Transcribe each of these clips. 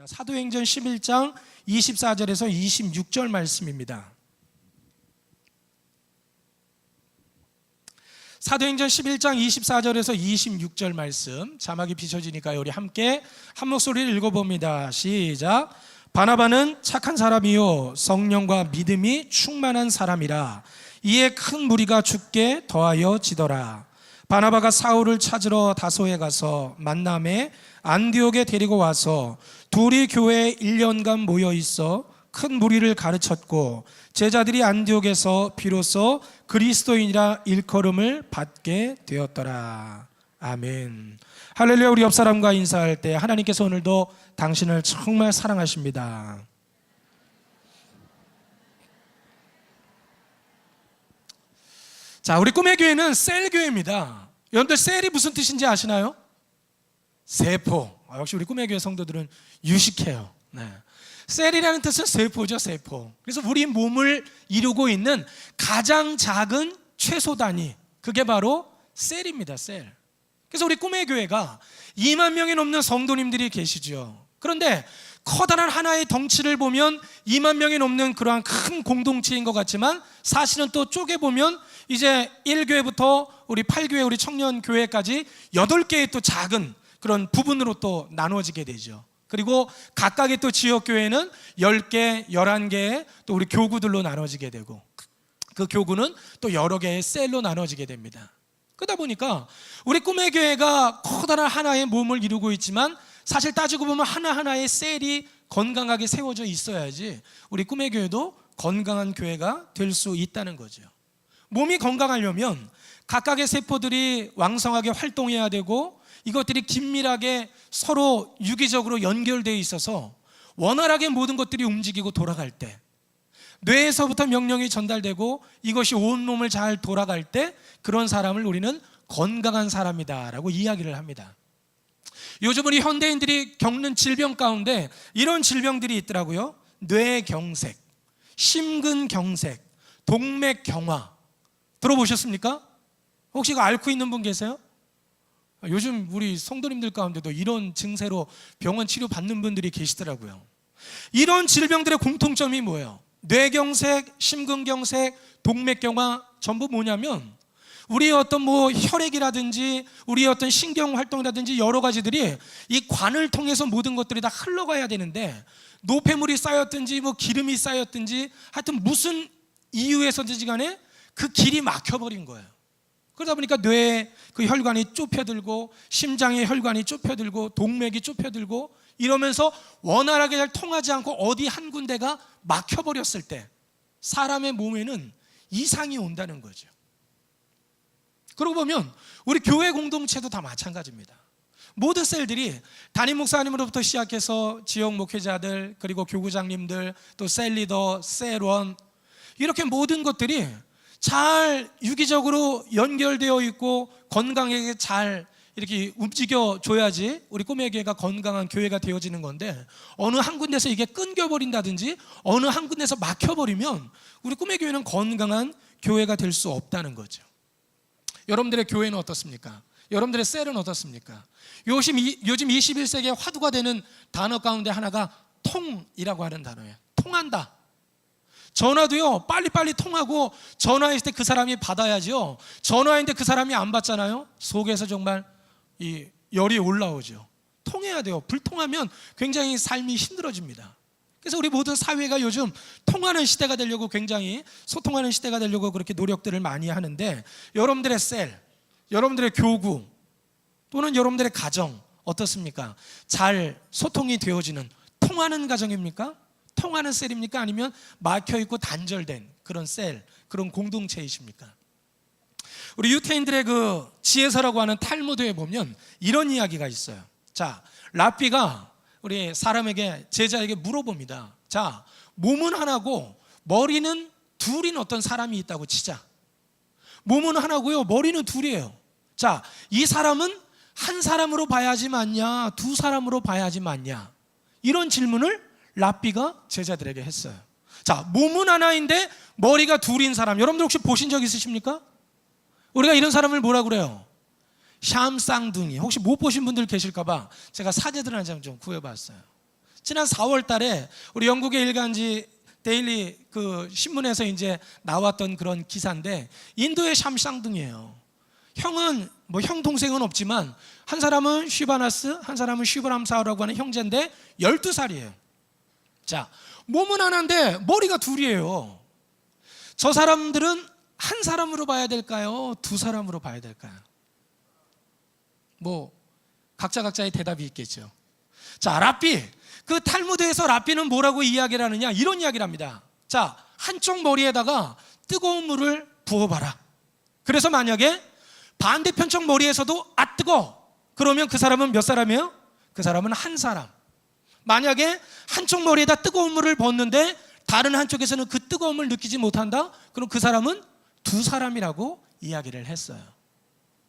사도행전 11장 24절에서 26절 말씀입니다. 사도행전 11장 24절에서 26절 말씀, 자막이 비춰지니까요, 우리 함께 한 목소리를 읽어봅니다. 시작. 바나바는 착한 사람이요 성령과 믿음이 충만한 사람이라. 이에 큰 무리가 죽게 더하여 지더라. 바나바가 사울을 찾으러 다소에 가서 만남에 안디옥에 데리고 와서 둘이 교회에 1년간 모여 있어 큰 무리를 가르쳤고, 제자들이 안디옥에서 비로소 그리스도인이라 일컬음을 받게 되었더라. 아멘. 할렐루야. 우리 옆 사람과 인사할 때 하나님께서 오늘도 당신을 정말 사랑하십니다. 자, 우리 꿈의 교회는 셀교회입니다. 여러분들 셀이 무슨 뜻인지 아시나요? 세포. 역시 우리 꿈의 교회 성도들은 유식해요. 네. 셀이라는 뜻은 세포죠, 세포. 그래서 우리 몸을 이루고 있는 가장 작은 최소 단위, 그게 바로 셀입니다, 셀. 그래서 우리 꿈의 교회가 2만 명이 넘는 성도님들이 계시죠. 그런데 커다란 하나의 덩치를 보면 2만 명이 넘는 그러한 큰 공동체인 것 같지만, 사실은 또 쪼개보면 이제 1교회부터 우리 8교회, 우리 청년교회까지 8개의 또 작은 그런 부분으로 또 나누어지게 되죠. 그리고 각각의 또 지역교회는 10개, 11개 또 우리 교구들로 나눠지게 되고, 그 교구는 또 여러 개의 셀로 나눠지게 됩니다. 그러다 보니까 우리 꿈의 교회가 커다란 하나의 몸을 이루고 있지만, 사실 따지고 보면 하나하나의 셀이 건강하게 세워져 있어야지 우리 꿈의 교회도 건강한 교회가 될 수 있다는 거죠. 몸이 건강하려면 각각의 세포들이 왕성하게 활동해야 되고, 이것들이 긴밀하게 서로 유기적으로 연결되어 있어서 원활하게 모든 것들이 움직이고 돌아갈 때, 뇌에서부터 명령이 전달되고 이것이 온몸을 잘 돌아갈 때, 그런 사람을 우리는 건강한 사람이다 라고 이야기를 합니다. 요즘 우리 현대인들이 겪는 질병 가운데 이런 질병들이 있더라고요. 뇌경색, 심근경색, 동맥경화. 들어보셨습니까? 혹시 이거 앓고 있는 분 계세요? 요즘 우리 성도님들 가운데도 이런 증세로 병원 치료 받는 분들이 계시더라고요. 이런 질병들의 공통점이 뭐예요? 뇌경색, 심근경색, 동맥경화, 전부 뭐냐면 우리의 어떤 혈액이라든지 우리의 어떤 신경활동이라든지 여러 가지들이 이 관을 통해서 모든 것들이 다 흘러가야 되는데, 노폐물이 쌓였든지 기름이 쌓였든지 하여튼 무슨 이유에서든지 간에 그 길이 막혀버린 거예요. 그러다 보니까 뇌에 그 혈관이 좁혀들고, 심장의 혈관이 좁혀들고, 동맥이 좁혀들고, 이러면서 원활하게 잘 통하지 않고 어디 한 군데가 막혀버렸을 때 사람의 몸에는 이상이 온다는 거죠. 그러고 보면 우리 교회 공동체도 다 마찬가지입니다. 모든 셀들이 담임 목사님으로부터 시작해서 지역 목회자들, 그리고 교구장님들, 또 셀리더, 셀원, 이렇게 모든 것들이 잘 유기적으로 연결되어 있고 건강하게 잘 이렇게 움직여 줘야지 우리 꿈의 교회가 건강한 교회가 되어지는 건데, 어느 한 군데서 이게 끊겨버린다든지 어느 한 군데서 막혀버리면 우리 꿈의 교회는 건강한 교회가 될 수 없다는 거죠. 여러분들의 교회는 어떻습니까? 여러분들의 셀은 어떻습니까? 요즘 21세기에 화두가 되는 단어 가운데 하나가 통이라고 하는 단어예요. 통한다. 전화도요, 빨리빨리 통하고 전화했을 때 그 사람이 받아야죠. 전화했는데 그 사람이 안 받잖아요. 속에서 정말 이 열이 올라오죠. 통해야 돼요. 불통하면 굉장히 삶이 힘들어집니다. 그래서 우리 모든 사회가 요즘 통하는 시대가 되려고, 굉장히 소통하는 시대가 되려고 그렇게 노력들을 많이 하는데, 여러분들의 셀, 여러분들의 교구 또는 여러분들의 가정 어떻습니까? 잘 소통이 되어지는 통하는 가정입니까? 통하는 셀입니까? 아니면 막혀있고 단절된 그런 셀, 그런 공동체이십니까? 우리 유태인들의 그 지혜서라고 하는 탈무드에 보면 이런 이야기가 있어요. 자, 랍비가 우리 사람에게, 제자에게 물어봅니다. 자, 몸은 하나고 머리는 둘인 어떤 사람이 있다고 치자. 몸은 하나고요, 머리는 둘이에요. 자, 이 사람은 한 사람으로 봐야지 맞냐, 두 사람으로 봐야지 맞냐? 이런 질문을 랍비가 제자들에게 했어요. 자, 몸은 하나인데 머리가 둘인 사람, 여러분들 혹시 보신 적 있으십니까? 우리가 이런 사람을 뭐라 그래요? 샴쌍둥이. 혹시 못 보신 분들 계실까봐 제가 사제들 한 장 좀 구해봤어요. 지난 4월 달에 우리 영국의 일간지 데일리 그 신문에서 이제 나왔던 그런 기사인데, 인도의 샴쌍둥이에요. 형은 뭐 형 동생은 없지만 한 사람은 쉬바나스, 한 사람은 쉬브람사라고 하는 형제인데 12살이에요. 자, 몸은 하나인데 머리가 둘이에요. 저 사람들은 한 사람으로 봐야 될까요? 두 사람으로 봐야 될까요? 뭐 각자의 대답이 있겠죠. 자, 랍비, 그 탈무드에서 랍비는 뭐라고 이야기를 하느냐, 이런 이야기를 합니다. 자, 한쪽 머리에다가 뜨거운 물을 부어봐라. 그래서 만약에 반대편 쪽 머리에서도 뜨거워, 그러면 그 사람은 몇 사람이에요? 그 사람은 한 사람. 만약에 한쪽 머리에다 뜨거운 물을 붓는데 다른 한쪽에서는 그 뜨거움을 느끼지 못한다? 그럼 그 사람은 두 사람이라고 이야기를 했어요.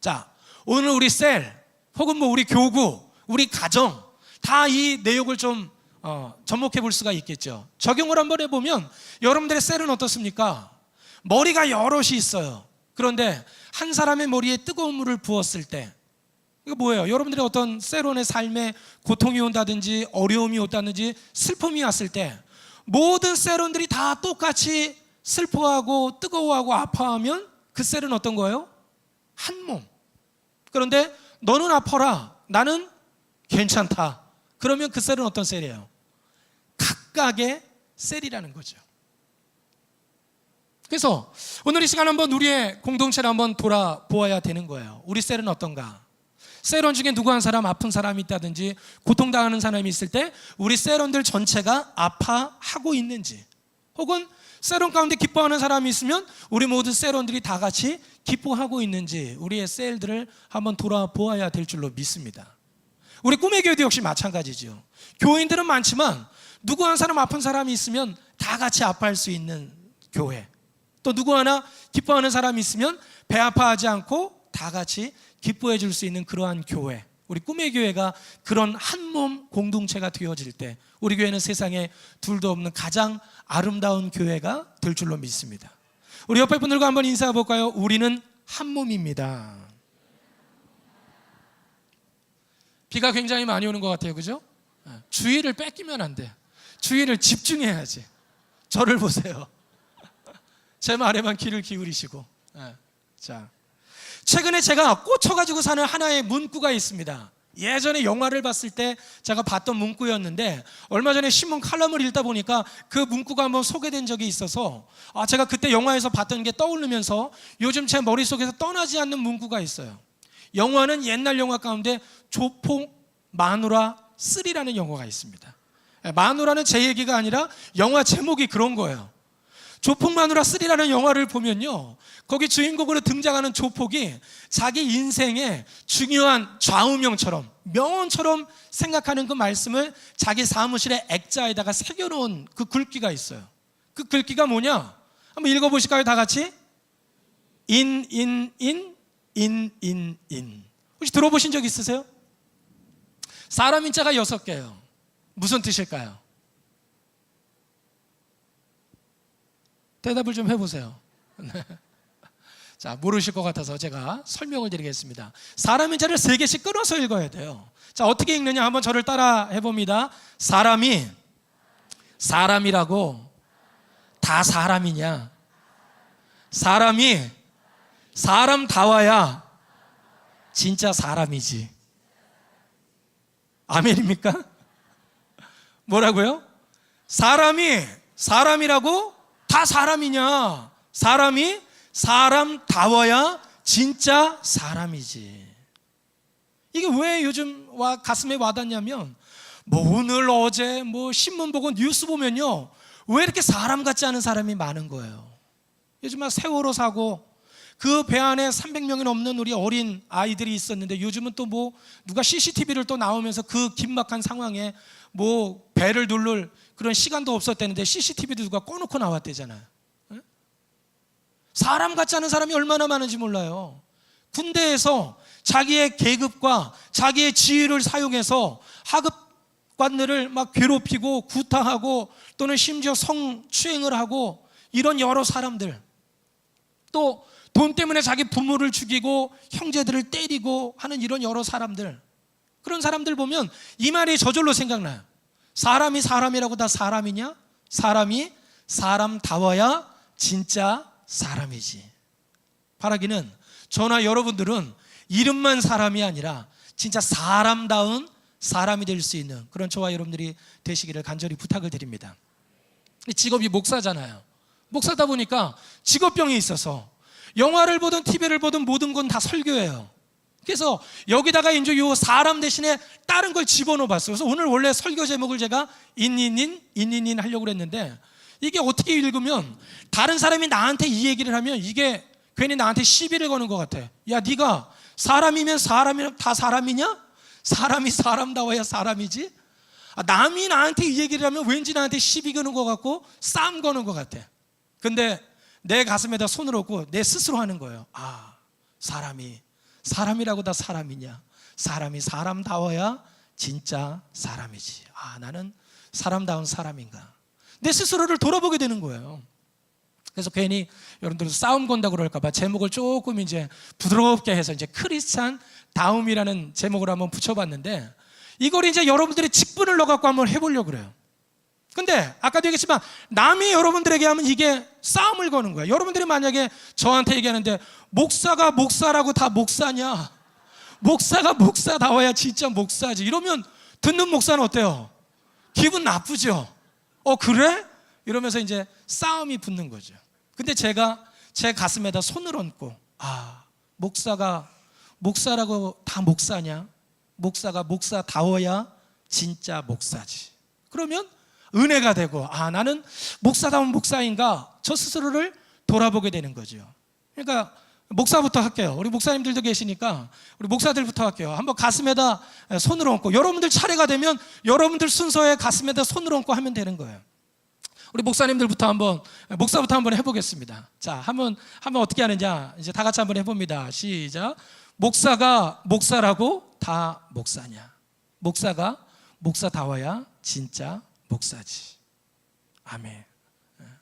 자, 오늘 우리 셀 혹은 뭐 우리 교구, 우리 가정 다 이 내용을 좀 접목해 볼 수가 있겠죠. 적용을 한번 해보면 여러분들의 셀은 어떻습니까? 머리가 여럿이 있어요. 그런데 한 사람의 머리에 뜨거운 물을 부었을 때 이거 뭐예요? 여러분들의 어떤 셀원의 삶에 고통이 온다든지 어려움이 온다든지 슬픔이 왔을 때 모든 셀원들이 다 똑같이 슬퍼하고 뜨거워하고 아파하면 그 셀은 어떤 거예요? 한 몸. 그런데 너는 아파라, 나는 괜찮다, 그러면 그 셀은 어떤 셀이에요? 각각의 셀이라는 거죠. 그래서 오늘 이 시간 한번 우리의 공동체를 한번 돌아보아야 되는 거예요. 우리 셀은 어떤가? 셀원 중에 누구 한 사람 아픈 사람이 있다든지 고통당하는 사람이 있을 때 우리 셀원들 전체가 아파하고 있는지, 혹은 셀원 가운데 기뻐하는 사람이 있으면 우리 모든 셀원들이 다 같이 기뻐하고 있는지 우리의 셀들을 한번 돌아보아야 될 줄로 믿습니다. 우리 꿈의 교회도 역시 마찬가지죠. 교인들은 많지만 누구 한 사람 아픈 사람이 있으면 다 같이 아파할 수 있는 교회, 또 누구 하나 기뻐하는 사람이 있으면 배 아파하지 않고 다 같이 기뻐해 줄 수 있는 그러한 교회, 우리 꿈의 교회가 그런 한 몸 공동체가 되어질 때 우리 교회는 세상에 둘도 없는 가장 아름다운 교회가 될 줄로 믿습니다. 우리 옆에 분들과 한번 인사해 볼까요? 우리는 한 몸입니다. 비가 굉장히 많이 오는 것 같아요, 그죠? 주의를 뺏기면 안 돼. 주의를 집중해야지. 저를 보세요. 제 말에만 귀를 기울이시고. 자, 최근에 제가 꽂혀가지고 사는 하나의 문구가 있습니다. 예전에 영화를 봤을 때 제가 봤던 문구였는데 얼마 전에 신문 칼럼을 읽다 보니까 그 문구가 한번 소개된 적이 있어서 제가 그때 영화에서 봤던 게 떠오르면서 요즘 제 머릿속에서 떠나지 않는 문구가 있어요. 영화는 옛날 영화 가운데 조폭 마누라 3라는 영화가 있습니다. 마누라는 제 얘기가 아니라 영화 제목이 그런 거예요. 조폭 마누라 3라는 영화를 보면요, 거기 주인공으로 등장하는 조폭이 자기 인생의 중요한 좌우명처럼, 명언처럼 생각하는 그 말씀을 자기 사무실의 액자에다가 새겨놓은 그 글귀가 있어요. 그 글귀가 뭐냐? 한번 읽어보실까요, 다 같이? in. 혹시 들어보신 적 있으세요? 사람 인자가 6개예요. 무슨 뜻일까요? 대답을 좀 해보세요. 자, 모르실 것 같아서 제가 설명을 드리겠습니다. 사람 인자를 3개씩 끊어서 읽어야 돼요. 자, 어떻게 읽느냐 한번 저를 따라 해봅니다. 사람이 사람이라고 다 사람이냐? 사람이 사람다워야 진짜 사람이지. 아멘입니까? 뭐라고요? 사람이 사람이라고 다 사람이냐? 사람이 사람다워야 진짜 사람이지. 이게 왜 요즘 가슴에 와닿냐면, 뭐 오늘 어제 뭐 신문 보고 뉴스 보면요, 왜 이렇게 사람 같지 않은 사람이 많은 거예요. 요즘 막 세월호 사고, 그 배 안에 300명이 넘는 우리 어린 아이들이 있었는데 요즘은 또 뭐 누가 CCTV를 또 나오면서 그 긴박한 상황에 뭐 배를 누를 그런 시간도 없었다는데 CCTV도 누가 꺼놓고 나왔대잖아요. 사람 같지 않은 사람이 얼마나 많은지 몰라요. 군대에서 자기의 계급과 자기의 지위를 사용해서 하급관들을 막 괴롭히고 구타하고 또는 심지어 성추행을 하고 이런 여러 사람들, 또 돈 때문에 자기 부모를 죽이고 형제들을 때리고 하는 이런 여러 사람들, 그런 사람들 보면 이 말이 저절로 생각나요. 사람이 사람이라고 다 사람이냐? 사람이 사람다워야 진짜 사람이지. 바라기는 저나 여러분들은 이름만 사람이 아니라 진짜 사람다운 사람이 될 수 있는 그런 저와 여러분들이 되시기를 간절히 부탁을 드립니다. 직업이 목사잖아요. 목사다 보니까 직업병이 있어서 영화를 보든 TV를 보든 모든 건 다 설교예요. 그래서 여기다가 이제 요 사람 대신에 다른 걸 집어넣어 봤어요. 그래서 오늘 원래 설교 제목을 제가 인인인 하려고 그랬는데, 이게 어떻게 읽으면 다른 사람이 나한테 이 얘기를 하면 이게 괜히 나한테 시비를 거는 것 같아. 야, 네가 사람이면 사람이면 다 사람이냐? 사람이 사람다워야 사람이지. 남이 나한테 이 얘기를 하면 왠지 나한테 시비 거는 것 같고 싸움 거는 것 같아. 근데 내 가슴에다 손을 얹고 내 스스로 하는 거예요. 사람이라고 다 사람이냐? 사람이 사람다워야 진짜 사람이지. 나는 사람다운 사람인가? 내 스스로를 돌아보게 되는 거예요. 그래서 괜히 여러분들 싸움 건다고 그럴까봐 제목을 조금 이제 부드럽게 해서 이제 크리스찬 다움이라는 제목을 한번 붙여봤는데, 이걸 이제 여러분들이 직분을 넣어갖고 한번 해보려고 그래요. 근데 아까도 얘기했지만 남이 여러분들에게 하면 이게 싸움을 거는 거예요. 여러분들이 만약에 저한테 얘기하는데 목사가 목사라고 다 목사냐? 목사가 목사다워야 진짜 목사지. 이러면 듣는 목사는 어때요? 기분 나쁘죠? 그래? 이러면서 이제 싸움이 붙는 거죠. 근데 제가 제 가슴에다 손을 얹고 목사가 목사라고 다 목사냐? 목사가 목사다워야 진짜 목사지. 그러면 은혜가 되고 나는 목사다운 목사인가? 저 스스로를 돌아보게 되는 거죠. 그러니까 목사부터 할게요. 우리 목사님들도 계시니까 우리 목사들부터 할게요. 한번 가슴에다 손을 얹고, 여러분들 차례가 되면 여러분들 순서에 가슴에다 손을 얹고 하면 되는 거예요. 우리 목사님들부터 목사부터 한번 해보겠습니다. 자, 한번 어떻게 하느냐? 이제 다 같이 한번 해봅니다. 시작. 목사가 목사라고 다 목사냐? 목사가 목사다워야 진짜 목사지. 아멘.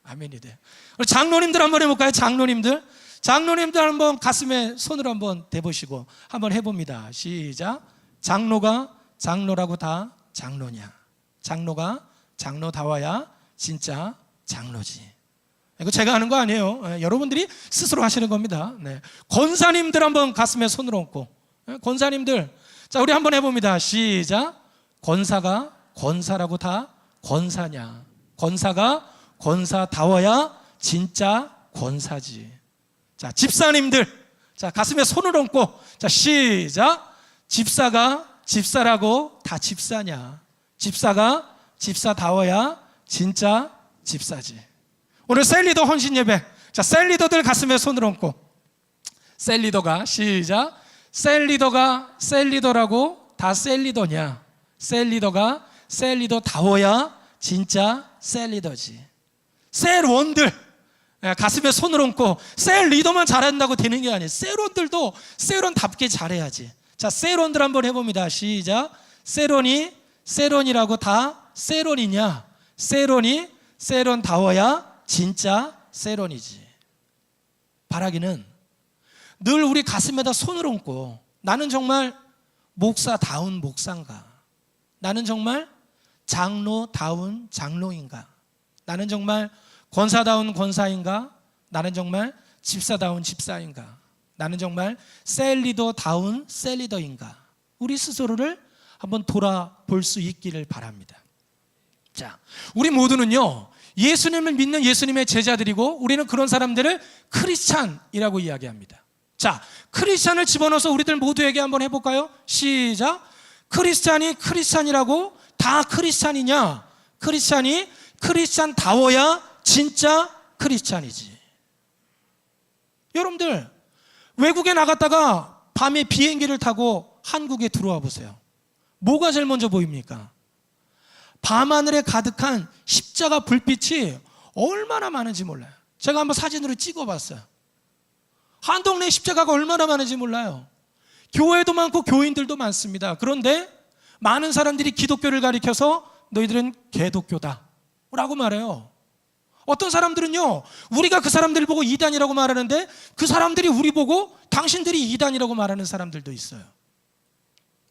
아멘이 돼. 우리 장로님들 한번 해볼까요? 장로님들 한번 가슴에 손을 한번 대보시고 한번 해봅니다. 시작. 장로가 장로라고 다 장로냐? 장로가 장로다워야 진짜 장로지. 이거 제가 하는 거 아니에요. 여러분들이 스스로 하시는 겁니다. 권사님들 한번 가슴에 손을 얹고, 권사님들, 자, 우리 한번 해봅니다. 시작. 권사가 권사라고 다 권사냐? 권사가 권사다워야 진짜 권사지. 자, 집사님들, 자, 가슴에 손을 얹고, 자, 시작. 집사가 집사라고 다 집사냐? 집사가 집사다워야 진짜 집사지. 오늘 셀리더 헌신 예배, 자, 셀리더들 가슴에 손을 얹고, 셀리더가 시작. 셀리더가 셀리더라고 다 셀리더냐? 셀리더가 셀리더다워야 진짜 셀리더지. 셀원들 가슴에 손을 얹고, 셀리더만 잘한다고 되는 게 아니에요. 셀원들도 셀원답게 잘해야지. 자, 셀원들 한번 해봅니다. 시작. 셀원이라고 다 셀원이냐? 셀원이 셀원다워야 진짜 셀원이지. 바라기는 늘 우리 가슴에다 손을 얹고, 나는 정말 목사다운 목사인가? 나는 정말 장로다운 장로인가? 나는 정말 권사다운 권사인가? 나는 정말 집사다운 집사인가? 나는 정말 셀리더다운 셀리더인가? 우리 스스로를 한번 돌아볼 수 있기를 바랍니다. 자, 우리 모두는요, 예수님을 믿는 예수님의 제자들이고, 우리는 그런 사람들을 크리스찬이라고 이야기합니다. 자, 크리스찬을 집어넣어서 우리들 모두에게 한번 해볼까요? 시작. 크리스찬이 크리스찬이라고 다 크리스찬이냐? 크리스찬이 크리스찬다워야 진짜 크리스찬이지. 여러분들 외국에 나갔다가 밤에 비행기를 타고 한국에 들어와 보세요. 뭐가 제일 먼저 보입니까? 밤하늘에 가득한 십자가 불빛이 얼마나 많은지 몰라요. 제가 한번 사진으로 찍어봤어요. 한 동네에 십자가가 얼마나 많은지 몰라요. 교회도 많고 교인들도 많습니다. 그런데 많은 사람들이 기독교를 가리켜서 너희들은 개독교다 라고 말해요. 어떤 사람들은요, 우리가 그 사람들을 보고 이단이라고 말하는데 그 사람들이 우리 보고 당신들이 이단이라고 말하는 사람들도 있어요.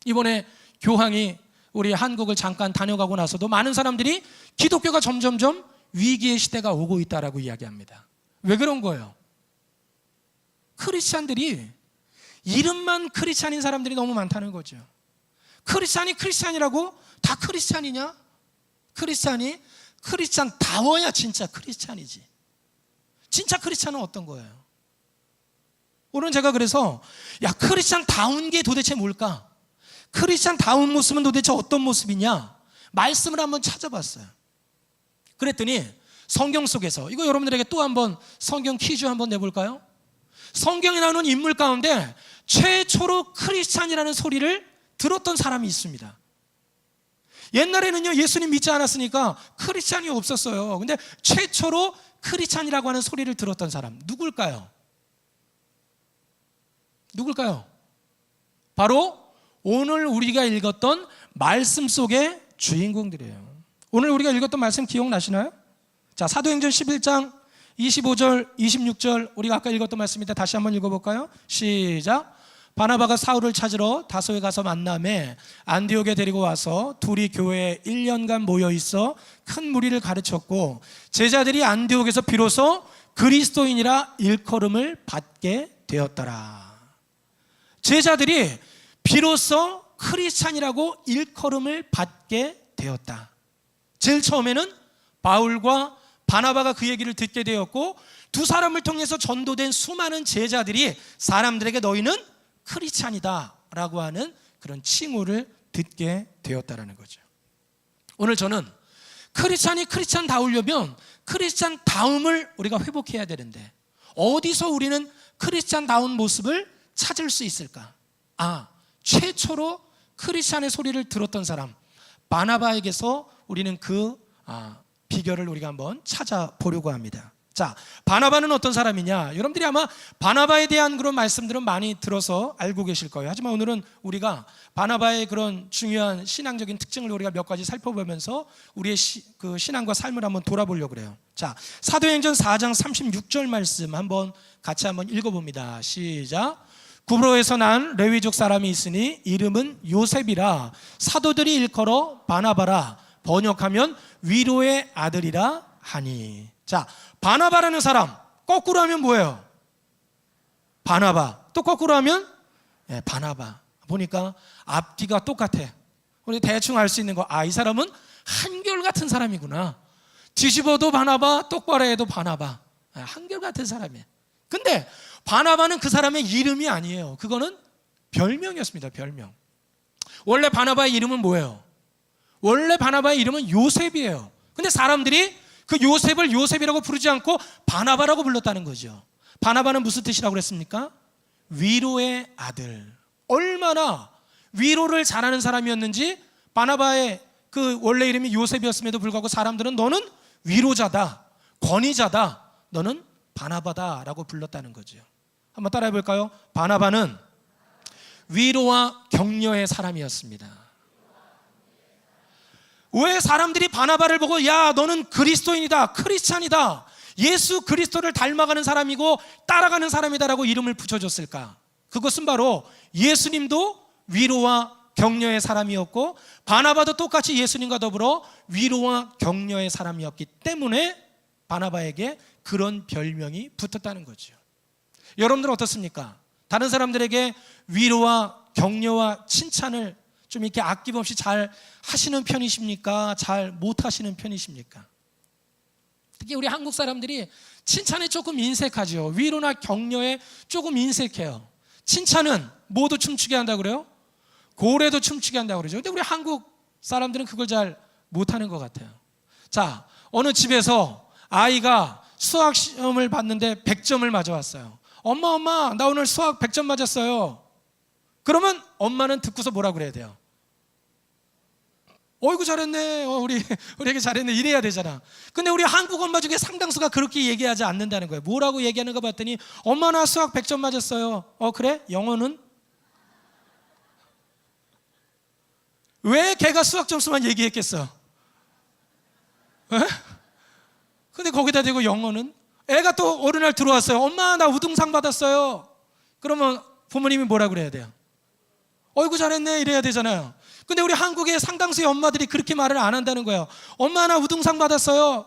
이번에 교황이 우리 한국을 잠깐 다녀가고 나서도 많은 사람들이 기독교가 점점점 위기의 시대가 오고 있다라고 이야기합니다. 왜 그런 거예요? 크리스찬들이 이름만 크리스찬인 사람들이 너무 많다는 거죠. 크리스찬이 크리스찬이라고 다 크리스찬이냐? 크리스찬이 크리스찬다워야 진짜 크리스찬이지. 진짜 크리스찬은 어떤 거예요? 오늘 제가 그래서 크리스찬다운 게 도대체 뭘까? 크리스찬다운 모습은 도대체 어떤 모습이냐? 말씀을 한번 찾아봤어요. 그랬더니 성경 속에서, 이거 여러분들에게 또 한번 성경 퀴즈 한번 내볼까요? 성경에 나오는 인물 가운데 최초로 크리스찬이라는 소리를 들었던 사람이 있습니다. 옛날에는요, 예수님 믿지 않았으니까 크리스찬이 없었어요. 근데 최초로 크리스찬이라고 하는 소리를 들었던 사람 누굴까요? 누굴까요? 바로 오늘 우리가 읽었던 말씀 속의 주인공들이에요. 오늘 우리가 읽었던 말씀 기억나시나요? 자, 사도행전 11장 25절, 26절 우리가 아까 읽었던 말씀입니다. 다시 한번 읽어볼까요? 시작. 바나바가 사울을 찾으러 다소에 가서 만남에 안디옥에 데리고 와서 둘이 교회에 1년간 모여 있어 큰 무리를 가르쳤고 제자들이 안디옥에서 비로소 그리스도인이라 일컬음을 받게 되었더라. 제자들이 비로소 크리스찬이라고 일컬음을 받게 되었다. 제일 처음에는 바울과 바나바가 그 얘기를 듣게 되었고 두 사람을 통해서 전도된 수많은 제자들이 사람들에게 너희는 크리스찬이다 라고 하는 그런 칭호를 듣게 되었다라는 거죠. 오늘 저는 크리스찬이 크리스찬다우려면 크리스찬다움을 우리가 회복해야 되는데 어디서 우리는 크리스찬다운 모습을 찾을 수 있을까? 최초로 크리스찬의 소리를 들었던 사람 바나바에게서 우리는 그 비결을 우리가 한번 찾아보려고 합니다. 자, 바나바는 어떤 사람이냐? 여러분들이 아마 바나바에 대한 그런 말씀들은 많이 들어서 알고 계실 거예요. 하지만 오늘은 우리가 바나바의 그런 중요한 신앙적인 특징을 우리가 몇 가지 살펴보면서 우리의 그 신앙과 삶을 한번 돌아보려고 그래요. 자, 사도행전 4장 36절 말씀 한번 같이 한번 읽어봅니다. 시작. 구브로에서 난 레위족 사람이 있으니 이름은 요셉이라 사도들이 일컬어 바나바라 번역하면 위로의 아들이라 하니. 자, 바나바라는 사람 거꾸로 하면 뭐예요? 바나바. 또 거꾸로 하면 바나바. 보니까 앞뒤가 똑같아. 우리 대충 알 수 있는 거, 이 사람은 한결같은 사람이구나. 뒤집어도 바나바, 똑바로 해도 바나바. 한결같은 사람이에요. 근데 바나바는 그 사람의 이름이 아니에요. 그거는 별명이었습니다. 별명. 원래 바나바의 이름은 뭐예요? 원래 바나바의 이름은 요셉이에요. 근데 사람들이 그 요셉을 요셉이라고 부르지 않고 바나바라고 불렀다는 거죠. 바나바는 무슨 뜻이라고 그랬습니까? 위로의 아들. 얼마나 위로를 잘하는 사람이었는지 바나바의 그 원래 이름이 요셉이었음에도 불구하고 사람들은 너는 위로자다, 권위자다, 너는 바나바다라고 불렀다는 거죠. 한번 따라해 볼까요? 바나바는 위로와 격려의 사람이었습니다. 왜 사람들이 바나바를 보고 야 너는 그리스도인이다, 크리스찬이다, 예수 그리스도를 닮아가는 사람이고 따라가는 사람이다라고 이름을 붙여줬을까? 그것은 바로 예수님도 위로와 격려의 사람이었고 바나바도 똑같이 예수님과 더불어 위로와 격려의 사람이었기 때문에 바나바에게 그런 별명이 붙었다는 거죠. 여러분들은 어떻습니까? 다른 사람들에게 위로와 격려와 칭찬을 좀 이렇게 아낌없이 잘 하시는 편이십니까? 잘 못하시는 편이십니까? 특히 우리 한국 사람들이 칭찬에 조금 인색하죠. 위로나 격려에 조금 인색해요. 칭찬은 모두 춤추게 한다고 그래요? 고래도 춤추게 한다고 그러죠. 근데 우리 한국 사람들은 그걸 잘 못하는 것 같아요. 자, 어느 집에서 아이가 수학 시험을 봤는데 100점을 맞아왔어요. 엄마 나 오늘 수학 100점 맞았어요. 그러면 엄마는 듣고서 뭐라 그래야 돼요? 어이구 잘했네, 우리 애기 잘했네 이래야 되잖아. 근데 우리 한국 엄마 중에 상당수가 그렇게 얘기하지 않는다는 거예요. 뭐라고 얘기하는가 봤더니 엄마 나 수학 100점 맞았어요. 그래? 영어는? 왜 걔가 수학 점수만 얘기했겠어? 근데 거기다 대고 영어는? 애가 또 어느 날 들어왔어요. 엄마 나 우등상 받았어요. 그러면 부모님이 뭐라 그래야 돼요? 어이구 잘했네 이래야 되잖아요. 근데 우리 한국의 상당수의 엄마들이 그렇게 말을 안 한다는 거예요. 엄마 나 우등상 받았어요.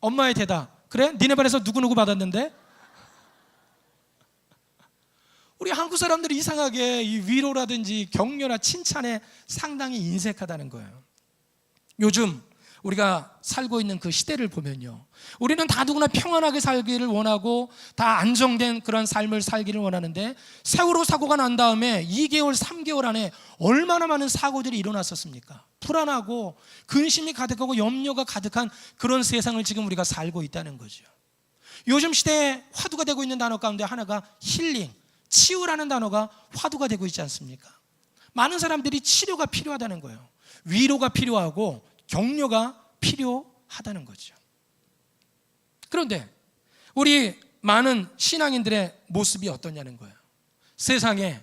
엄마의 대답, 그래? 니네 반에서 누구누구 받았는데? 우리 한국 사람들이 이상하게 이 위로라든지 격려나 칭찬에 상당히 인색하다는 거예요. 요즘 우리가 살고 있는 그 시대를 보면요, 우리는 다 누구나 평안하게 살기를 원하고 다 안정된 그런 삶을 살기를 원하는데, 세월호 사고가 난 다음에 2개월, 3개월 안에 얼마나 많은 사고들이 일어났었습니까? 불안하고 근심이 가득하고 염려가 가득한 그런 세상을 지금 우리가 살고 있다는 거죠. 요즘 시대에 화두가 되고 있는 단어 가운데 하나가 힐링, 치유라는 단어가 화두가 되고 있지 않습니까? 많은 사람들이 치료가 필요하다는 거예요. 위로가 필요하고 격려가 필요하다는 거죠. 그런데 우리 많은 신앙인들의 모습이 어떠냐는 거예요. 세상에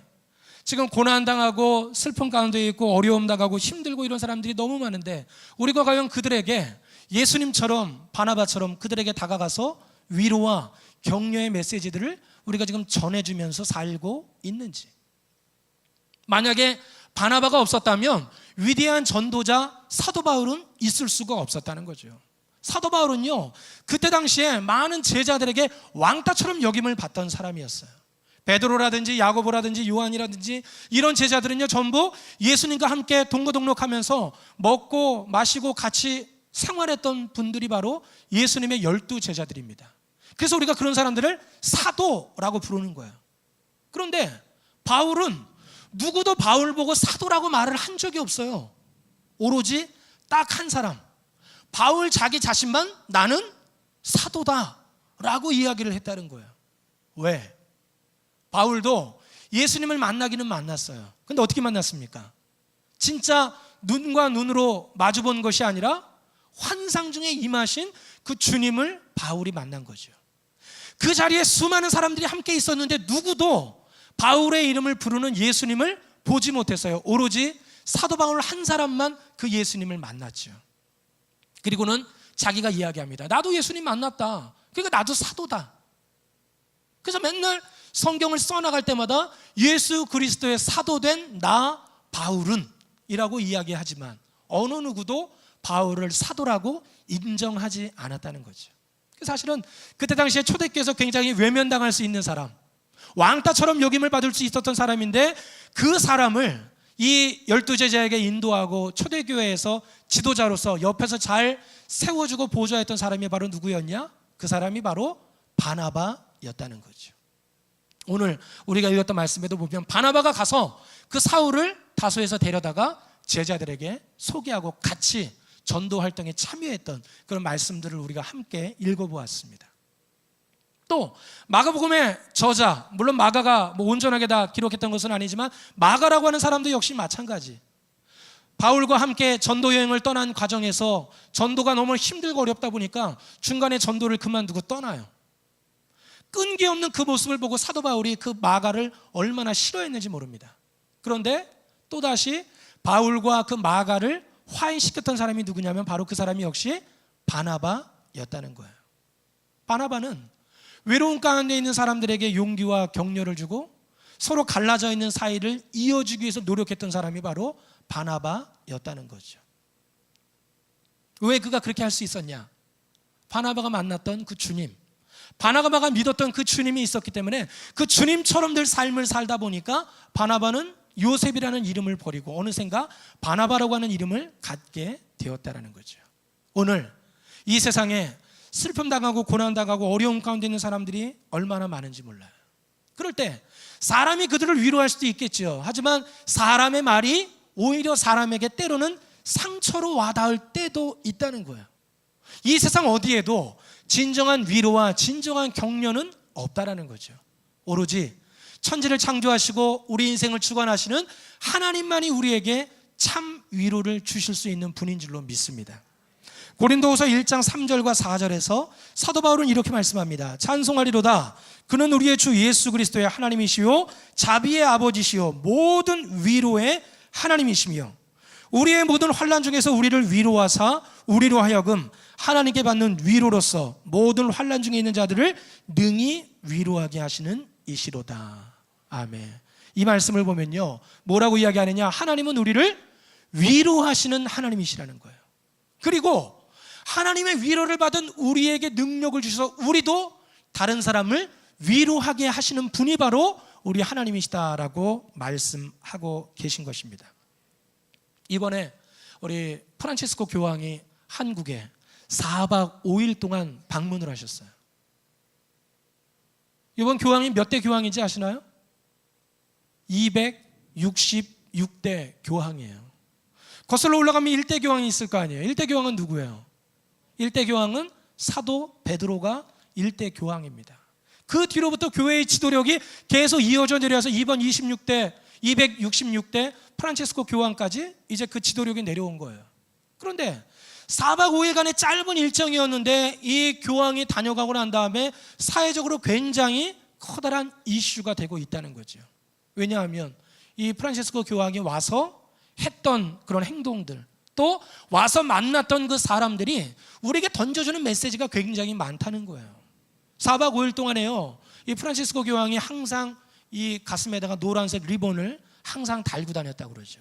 지금 고난당하고 슬픔 가운데 있고 어려움 당하고 힘들고 이런 사람들이 너무 많은데, 우리가 과연 그들에게 예수님처럼 바나바처럼 그들에게 다가가서 위로와 격려의 메시지들을 우리가 지금 전해주면서 살고 있는지. 만약에 바나바가 없었다면 위대한 전도자 사도 바울은 있을 수가 없었다는 거죠. 사도 바울은요, 그때 당시에 많은 제자들에게 왕따처럼 여김을 받던 사람이었어요. 베드로라든지 야고보라든지 요한이라든지 이런 제자들은요, 전부 예수님과 함께 동거동록하면서 먹고 마시고 같이 생활했던 분들이 바로 예수님의 12 제자들입니다. 그래서 우리가 그런 사람들을 사도라고 부르는 거예요. 그런데 바울은 누구도 바울 보고 사도라고 말을 한 적이 없어요. 오로지 딱 한 사람, 바울 자기 자신만 나는 사도다라고 이야기를 했다는 거예요. 왜? 바울도 예수님을 만나기는 만났어요. 근데 어떻게 만났습니까? 진짜 눈과 눈으로 마주본 것이 아니라 환상 중에 임하신 그 주님을 바울이 만난 거죠. 그 자리에 수많은 사람들이 함께 있었는데 누구도 바울의 이름을 부르는 예수님을 보지 못했어요. 오로지 사도 바울 한 사람만 그 예수님을 만났죠. 그리고는 자기가 이야기합니다. 나도 예수님 만났다. 그러니까 나도 사도다. 그래서 맨날 성경을 써나갈 때마다 예수 그리스도의 사도된 나 바울은 이라고 이야기하지만 어느 누구도 바울을 사도라고 인정하지 않았다는 거죠. 사실은 그때 당시에 초대교회에서 굉장히 외면당할 수 있는 사람, 왕따처럼 여김을 받을 수 있었던 사람인데, 그 사람을 이 12 제자에게 인도하고 초대교회에서 지도자로서 옆에서 잘 세워주고 보좌했던 사람이 바로 누구였냐? 그 사람이 바로 바나바였다는 거죠. 오늘 우리가 읽었던 말씀에도 보면 바나바가 가서 그 사울을 다소에서 데려다가 제자들에게 소개하고 같이 전도 활동에 참여했던 그런 말씀들을 우리가 함께 읽어보았습니다. 또 마가복음의 저자, 물론 마가가 온전하게 다 기록했던 것은 아니지만 마가라고 하는 사람도 역시 마찬가지. 바울과 함께 전도 여행을 떠난 과정에서 전도가 너무 힘들고 어렵다 보니까 중간에 전도를 그만두고 떠나요. 끈기 없는 그 모습을 보고 사도 바울이 그 마가를 얼마나 싫어했는지 모릅니다. 그런데 또다시 바울과 그 마가를 화해시켰던 사람이 누구냐면 바로 그 사람이 역시 바나바였다는 거예요. 바나바는 외로움 가운데 있는 사람들에게 용기와 격려를 주고 서로 갈라져 있는 사이를 이어주기 위해서 노력했던 사람이 바로 바나바였다는 거죠. 왜 그가 그렇게 할 수 있었냐? 바나바가 만났던 그 주님, 바나바가 믿었던 그 주님이 있었기 때문에 그 주님처럼 늘 삶을 살다 보니까 바나바는 요셉이라는 이름을 버리고 어느샌가 바나바라고 하는 이름을 갖게 되었다는 거죠. 오늘 이 세상에 슬픔 당하고 고난 당하고 어려움 가운데 있는 사람들이 얼마나 많은지 몰라요. 그럴 때 사람이 그들을 위로할 수도 있겠죠. 하지만 사람의 말이 오히려 사람에게 때로는 상처로 와닿을 때도 있다는 거예요. 이 세상 어디에도 진정한 위로와 진정한 격려는 없다라는 거죠. 오로지 천지를 창조하시고 우리 인생을 주관하시는 하나님만이 우리에게 참 위로를 주실 수 있는 분인 줄로 믿습니다. 고린도후서 1장 3절과 4절에서 사도 바울은 이렇게 말씀합니다. 찬송하리로다. 그는 우리의 주 예수 그리스도의 하나님이시요 자비의 아버지시요 모든 위로의 하나님이시며 우리의 모든 환난 중에서 우리를 위로하사 우리로 하여금 하나님께 받는 위로로서 모든 환난 중에 있는 자들을 능히 위로하게 하시는 이시로다. 아멘. 이 말씀을 보면요, 뭐라고 이야기하느냐? 하나님은 우리를 위로하시는 하나님이시라는 거예요. 그리고 하나님의 위로를 받은 우리에게 능력을 주셔서 우리도 다른 사람을 위로하게 하시는 분이 바로 우리 하나님이시다라고 말씀하고 계신 것입니다. 이번에 우리 프란치스코 교황이 한국에 4박 5일 동안 방문을 하셨어요. 이번 교황이 몇 대 교황인지 아시나요? 266대 교황이에요. 거슬러 올라가면 1대 교황이 있을 거 아니에요. 1대 교황은 누구예요? 1대 교황은 사도 베드로가 1대 교황입니다. 그 뒤로부터 교회의 지도력이 계속 이어져 내려와서 이번 266대 프란치스코 교황까지 이제 그 지도력이 내려온 거예요. 그런데 4박 5일간의 짧은 일정이었는데 이 교황이 다녀가고 난 다음에 사회적으로 굉장히 커다란 이슈가 되고 있다는 거죠. 왜냐하면 이 프란치스코 교황이 와서 했던 그런 행동들, 또 와서 만났던 그 사람들이 우리에게 던져주는 메시지가 굉장히 많다는 거예요. 4박 5일 동안에요, 이 프란치스코 교황이 항상 이 가슴에다가 노란색 리본을 항상 달고 다녔다고 그러죠.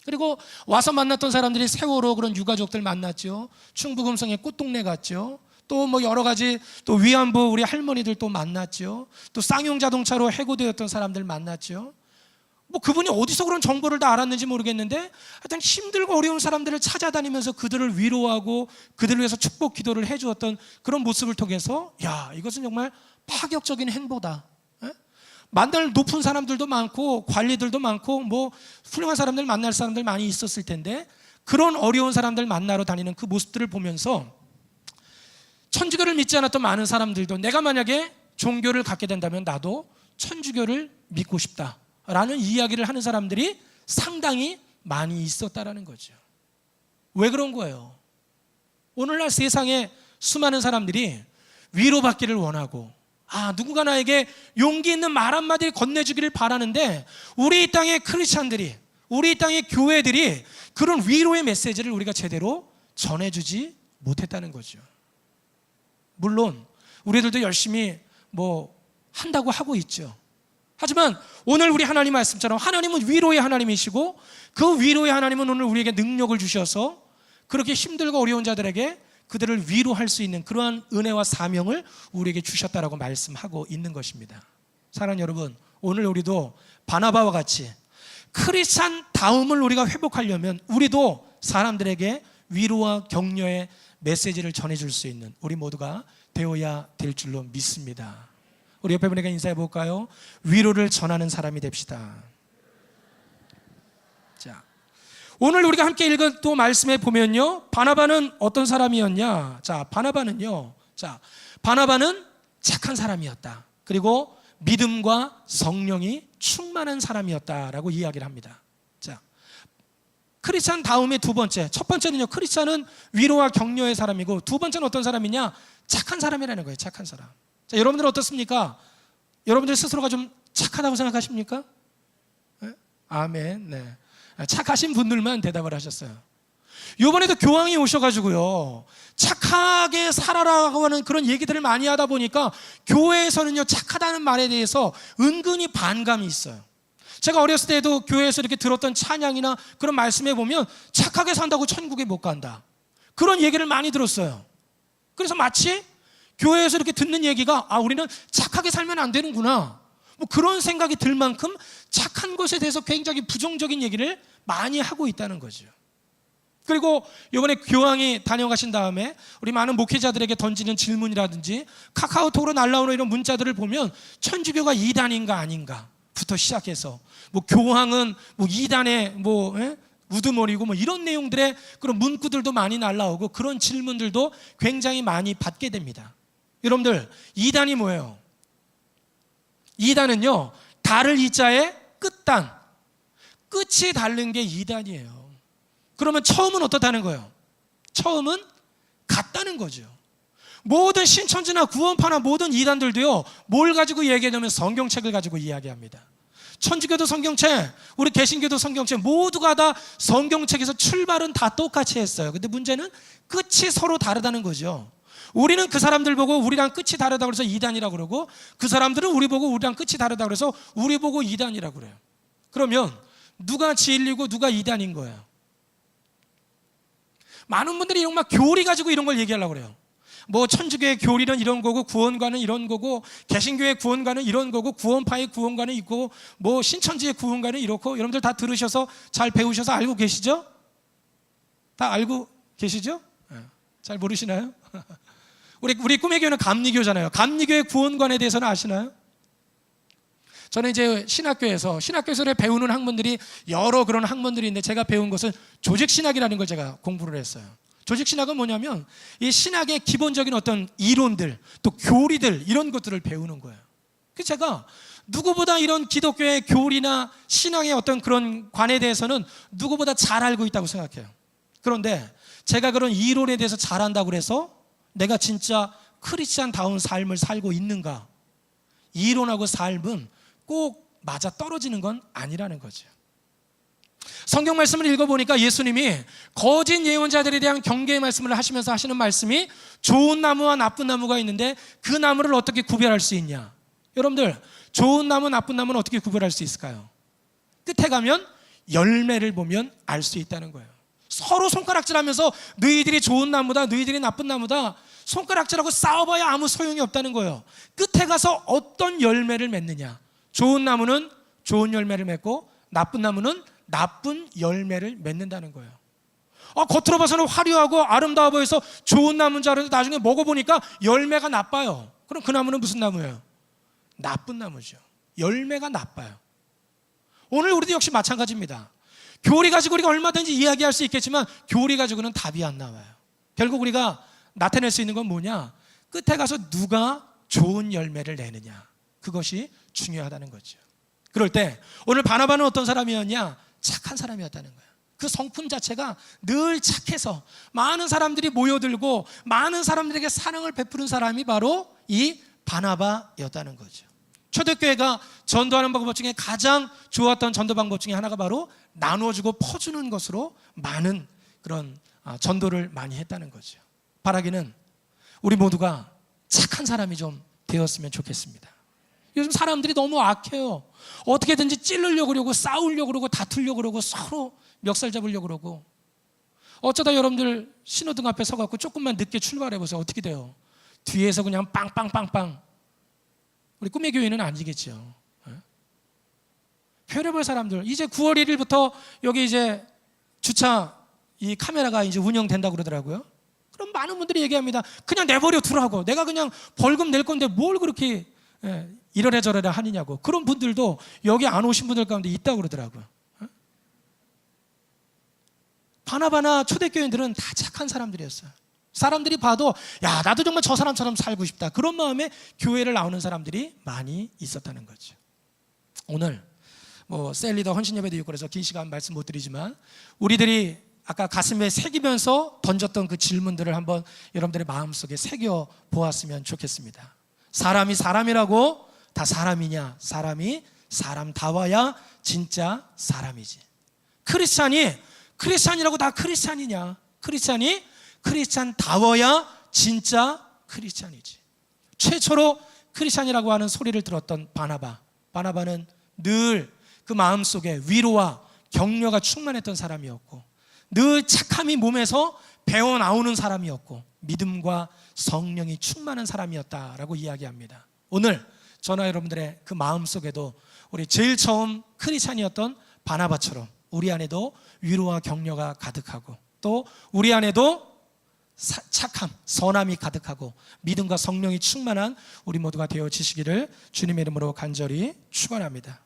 그리고 와서 만났던 사람들이 세월호 그런 유가족들 만났죠. 충북음성의 꽃동네 갔죠. 또 뭐 여러 가지, 또 위안부 우리 할머니들 또 만났죠. 또 쌍용 자동차로 해고되었던 사람들 만났죠. 뭐 그분이 어디서 그런 정보를 다 알았는지 모르겠는데 하여튼 힘들고 어려운 사람들을 찾아다니면서 그들을 위로하고 그들을 위해서 축복 기도를 해주었던 그런 모습을 통해서, 야, 이것은 정말 파격적인 행보다. 만날 높은 사람들도 많고 관리들도 많고 뭐 훌륭한 사람들 만날 사람들 많이 있었을 텐데 그런 어려운 사람들 만나러 다니는 그 모습들을 보면서 천주교를 믿지 않았던 많은 사람들도 내가 만약에 종교를 갖게 된다면 나도 천주교를 믿고 싶다라는 이야기를 하는 사람들이 상당히 많이 있었다라는 거죠. 왜 그런 거예요? 오늘날 세상에 수많은 사람들이 위로받기를 원하고, 누군가 나에게 용기 있는 말 한마디 건네주기를 바라는데 우리 이 땅의 크리스찬들이, 우리 이 땅의 교회들이 그런 위로의 메시지를 우리가 제대로 전해주지 못했다는 거죠. 물론 우리들도 열심히 뭐 한다고 하고 있죠. 하지만 오늘 우리 하나님 말씀처럼 하나님은 위로의 하나님이시고 그 위로의 하나님은 오늘 우리에게 능력을 주셔서 그렇게 힘들고 어려운 자들에게 그들을 위로할 수 있는 그러한 은혜와 사명을 우리에게 주셨다라고 말씀하고 있는 것입니다. 사랑하는 여러분, 오늘 우리도 바나바와 같이 크리스찬다움을 우리가 회복하려면 우리도 사람들에게 위로와 격려의 메시지를 전해줄 수 있는 우리 모두가 되어야 될 줄로 믿습니다. 우리 옆에 분에게 인사해 볼까요? 위로를 전하는 사람이 됩시다. 자, 오늘 우리가 함께 읽은 또 말씀에 보면요, 바나바는 어떤 사람이었냐? 바나바는 착한 사람이었다. 그리고 믿음과 성령이 충만한 사람이었다라고 이야기를 합니다. 자, 크리스찬 다음에 두 번째, 첫 번째는요, 크리스찬은 위로와 격려의 사람이고 두 번째는 어떤 사람이냐? 착한 사람이라는 거예요. 착한 사람. 자, 여러분들은 어떻습니까? 여러분들 스스로가 좀 착하다고 생각하십니까? 네? 아멘. 네. 착하신 분들만 대답을 하셨어요. 이번에도 교황이 오셔가지고요, 착하게 살아라고 하는 그런 얘기들을 많이 하다 보니까 교회에서는요, 착하다는 말에 대해서 은근히 반감이 있어요. 제가 어렸을 때도 교회에서 이렇게 들었던 찬양이나 그런 말씀에 보면 착하게 산다고 천국에 못 간다, 그런 얘기를 많이 들었어요. 그래서 마치 교회에서 이렇게 듣는 얘기가 우리는 착하게 살면 안 되는구나, 뭐 그런 생각이 들 만큼 착한 것에 대해서 굉장히 부정적인 얘기를 많이 하고 있다는 거죠. 그리고 이번에 교황이 다녀가신 다음에 우리 많은 목회자들에게 던지는 질문이라든지 카카오톡으로 날라오는 이런 문자들을 보면 천주교가 이단인가 아닌가부터 시작해서 뭐 교황은 뭐 이단의 우두머리고 뭐 이런 내용들의 그런 문구들도 많이 날라오고 그런 질문들도 굉장히 많이 받게 됩니다. 여러분들, 이단이 뭐예요? 이단은요, 달을 이자에 끝단, 끝이 다른 게 이단이에요. 그러면 처음은 어떻다는 거예요? 처음은 같다는 거죠. 모든 신천지나 구원파나 모든 이단들도요, 뭘 가지고 얘기하냐면 성경책을 가지고 이야기합니다. 천주교도 성경책, 우리 개신교도 성경책, 모두가 다 성경책에서 출발은 다 똑같이 했어요. 근데 문제는 끝이 서로 다르다는 거죠. 우리는 그 사람들 보고 우리랑 끝이 다르다고 해서 이단이라고 그러고, 그 사람들은 우리 보고 우리랑 끝이 다르다고 해서 우리 보고 이단이라고 그래요. 그러면 누가 진리고 누가 이단인 거예요? 많은 분들이 이런 막 교리 가지고 이런 걸 얘기하려고 그래요. 뭐 천주교의 교리는 이런 거고 구원과는 이런 거고 개신교의 구원과는 이런 거고 구원파의 구원과는 있고 뭐 신천지의 구원과는 이렇고 여러분들 다 들으셔서 잘 배우셔서 알고 계시죠? 다 알고 계시죠? 잘 모르시나요? 우리 꿈의 교회는 감리교잖아요. 감리교의 구원관에 대해서는 아시나요? 저는 이제 신학교에서 배우는 학문들이 여러 그런 학문들이 있는데 제가 배운 것은 조직신학이라는 걸 제가 공부를 했어요. 조직신학은 뭐냐면 이 신학의 기본적인 어떤 이론들 또 교리들 이런 것들을 배우는 거예요. 그래서 제가 누구보다 이런 기독교의 교리나 신앙의 어떤 그런 관에 대해서는 누구보다 잘 알고 있다고 생각해요. 그런데 제가 그런 이론에 대해서 잘 안다고 해서 내가 진짜 크리스찬다운 삶을 살고 있는가? 이론하고 삶은 꼭 맞아 떨어지는 건 아니라는 거죠. 성경 말씀을 읽어보니까 예수님이 거짓 예언자들에 대한 경계의 말씀을 하시면서 하시는 말씀이 좋은 나무와 나쁜 나무가 있는데 그 나무를 어떻게 구별할 수 있냐? 여러분들 좋은 나무 나쁜 나무는 어떻게 구별할 수 있을까요? 끝에 가면 열매를 보면 알 수 있다는 거예요. 서로 손가락질하면서 너희들이 좋은 나무다 너희들이 나쁜 나무다 손가락질하고 싸워봐야 아무 소용이 없다는 거예요. 끝에 가서 어떤 열매를 맺느냐? 좋은 나무는 좋은 열매를 맺고 나쁜 나무는 나쁜 열매를 맺는다는 거예요. 겉으로 봐서는 화려하고 아름다워 보여서 좋은 나무인 줄 알았는데 나중에 먹어보니까 열매가 나빠요. 그럼 그 나무는 무슨 나무예요? 나쁜 나무죠. 열매가 나빠요. 오늘 우리도 역시 마찬가지입니다. 교리 가지고 우리가 얼마든지 이야기할 수 있겠지만 교리 가지고는 답이 안 나와요. 결국 우리가 나타낼 수 있는 건 뭐냐? 끝에 가서 누가 좋은 열매를 내느냐, 그것이 중요하다는 거죠. 그럴 때 오늘 바나바는 어떤 사람이었냐? 착한 사람이었다는 거예요. 그 성품 자체가 늘 착해서 많은 사람들이 모여들고 많은 사람들에게 사랑을 베푸는 사람이 바로 이 바나바였다는 거죠. 초대교회가 전도하는 방법 중에 가장 좋았던 전도 방법 중에 하나가 바로 나눠주고 퍼주는 것으로 많은 그런 전도를 많이 했다는 거죠. 바라기는 우리 모두가 착한 사람이 좀 되었으면 좋겠습니다. 요즘 사람들이 너무 악해요. 어떻게든지 찌르려고 그러고 싸우려고 그러고 다투려고 그러고 서로 멱살 잡으려고 그러고 어쩌다 여러분들 신호등 앞에 서갖고 조금만 늦게 출발해보세요. 어떻게 돼요? 뒤에서 그냥 빵빵빵빵. 우리 꿈의 교회는 아니겠죠. 별의별 사람들. 이제 9월 1일부터 여기 이제 주차 이 카메라가 이제 운영된다고 그러더라고요. 그럼 많은 분들이 얘기합니다. 그냥 내버려 두라고. 내가 그냥 벌금 낼 건데 뭘 그렇게 이러래 저러래 하느냐고. 그런 분들도 여기 안 오신 분들 가운데 있다고 그러더라고요. 바나바나 초대교인들은 다 착한 사람들이었어요. 사람들이 봐도 야 나도 정말 저 사람처럼 살고 싶다. 그런 마음에 교회를 나오는 사람들이 많이 있었다는 거죠. 오늘 뭐 셀리더 헌신예배도 있고 그래서 긴 시간 말씀 못 드리지만 우리들이 아까 가슴에 새기면서 던졌던 그 질문들을 한번 여러분들의 마음속에 새겨 보았으면 좋겠습니다. 사람이 사람이라고 다 사람이냐? 사람이 사람다워야 진짜 사람이지. 크리스찬이라고 다 크리스찬이냐? 크리스찬이 크리스찬다워야 진짜 크리스찬이지. 최초로 크리스찬이라고 하는 소리를 들었던 바나바는 늘 그 마음속에 위로와 격려가 충만했던 사람이었고 늘 착함이 몸에서 배어나오는 사람이었고 믿음과 성령이 충만한 사람이었다라고 이야기합니다. 오늘 저나 여러분들의 그 마음속에도 우리 제일 처음 크리스찬이었던 바나바처럼 우리 안에도 위로와 격려가 가득하고 또 우리 안에도 착함, 선함이 가득하고 믿음과 성령이 충만한 우리 모두가 되어지시기를 주님의 이름으로 간절히 축원합니다.